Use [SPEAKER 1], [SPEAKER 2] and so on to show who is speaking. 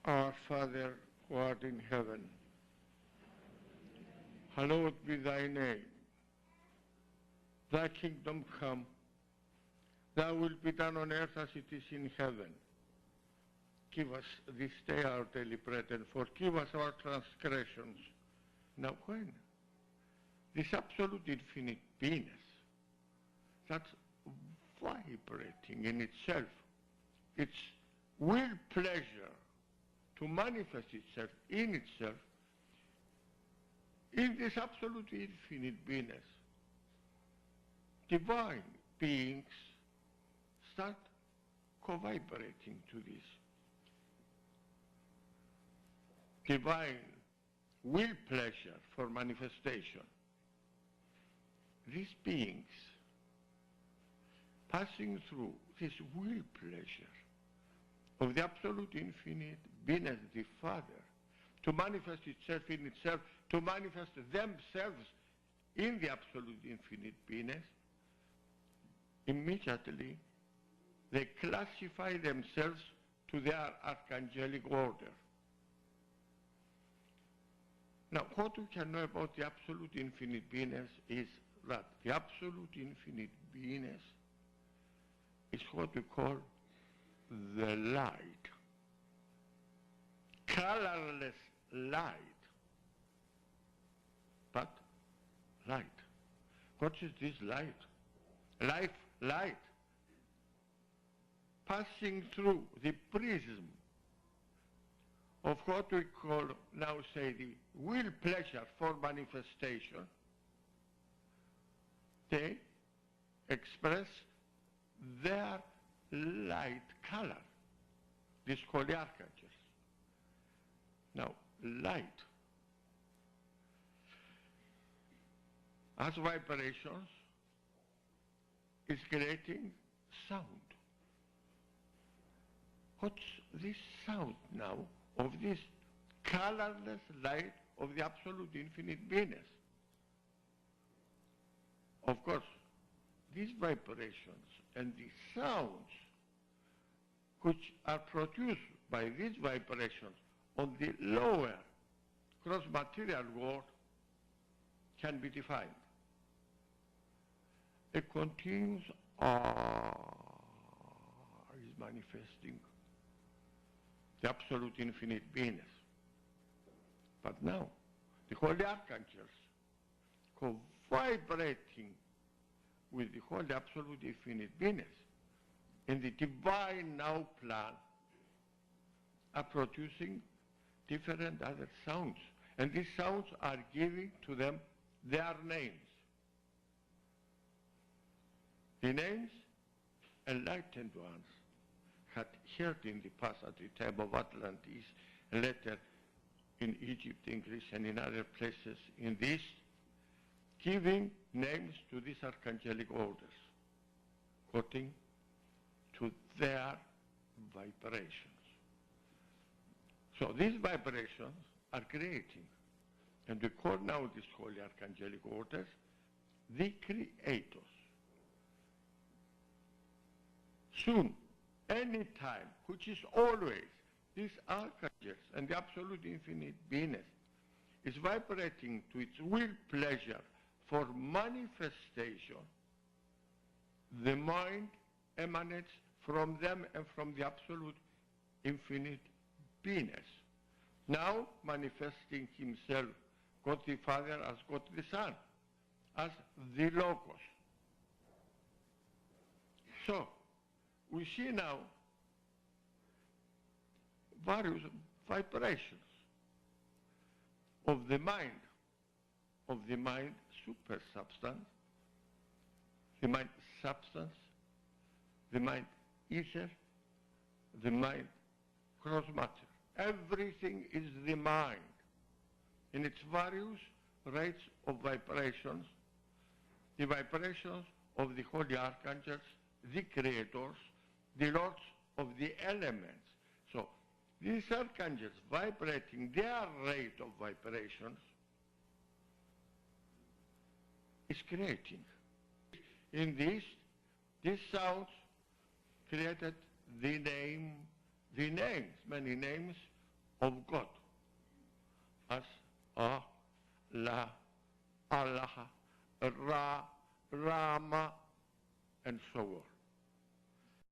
[SPEAKER 1] Our Father, who art in heaven, hallowed be thy name. Thy kingdom come, thy will be done on earth as it is in heaven. Give us this day our daily bread, and forgive us our transgressions. Now when this absolute infinite beingness, that's vibrating in itself, its will pleasure to manifest itself in this absolute infinite beingness, divine beings start co-vibrating to this. Divine will pleasure for manifestation. These beings passing through this will pleasure of the absolute infinite beingness, the Father, to manifest itself in itself, to manifest themselves in the absolute infinite beingness, immediately they classify themselves to their archangelic order. Now, what we can know about the absolute infinite beingness is that the absolute infinite beingness is what we call the light, colorless light, but light. What is this light? Light passing through the prism of what we call now, say, the will pleasure for manifestation. They express their light color, these holy archangels. Now, light as vibrations is creating sound. What's this sound now of this colorless light of the absolute infinite beingness? Of course, these vibrations and the sounds which are produced by these vibrations on the lower gross material world can be defined. A continuous is manifesting the absolute infinite beingness. But now, the holy archangels co-vibrating with the holy absolute infinite beingness in the divine now plan are producing different other sounds, and these sounds are giving to them their names. The names enlightened ones had heard in the past at the time of Atlantis, and later in Egypt, in Greece, and in other places in the East, giving names to these archangelic orders, according to their vibrations. So these vibrations are creating, and we call now these holy archangelic orders the creators. Soon, any time, which is always, these archangels and the absolute infinite beingness is vibrating to its will pleasure for manifestation, the mind emanates from them and from the absolute infinite beingness, now manifesting himself, God the Father, as God the Son, as the Logos. So, we see now various vibrations of the mind super substance, the mind substance, the mind ether, the mind gross matter. Everything is the mind in its various rates of vibrations, the vibrations of the holy archangels, the creators, the lords of the elements. So these archangels vibrating their rate of vibrations is creating. In this, these sounds created the names, many names of God as La, Allah, Ra, Rama, and so on.